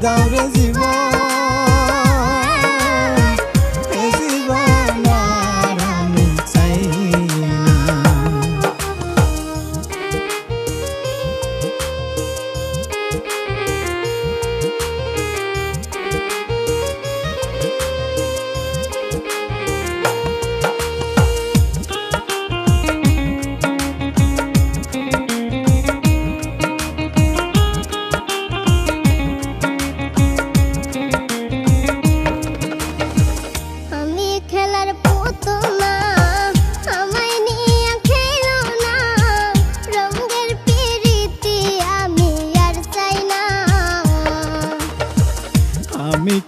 দাও রে জীবন, এ জীবন আর আমি চাই না। আমি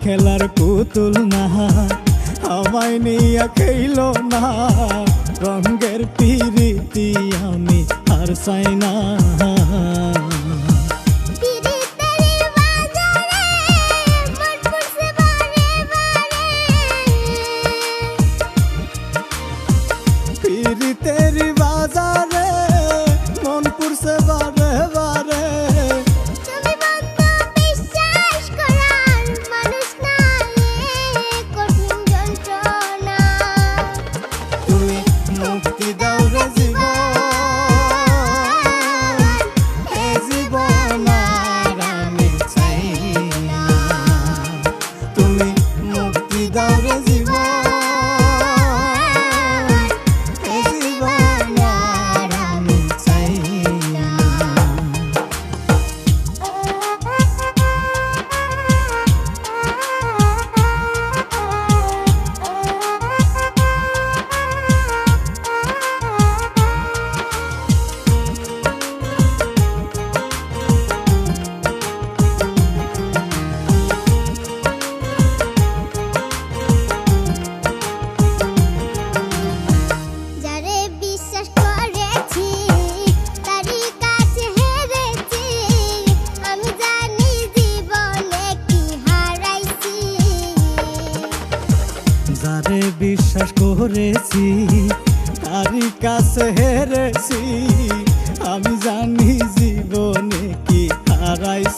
খেলার পুতুল না, আমায় নিয়া খেলো না, রঙের পিরিতি আমি আর চাই না। পিরিতের বাজারে মন পুরছে বারে বারে, মুক্তি দাও রে জীবন, এ জীবন আর আমি চাই না। তুমি মুক্তি দাও রে জীবন, এ জীবন আর আমি চাই না। যারে বিশ্বাস করেছি তারই কাছে হেরেছি, আমি জানি জীবনে কি হারাইছি।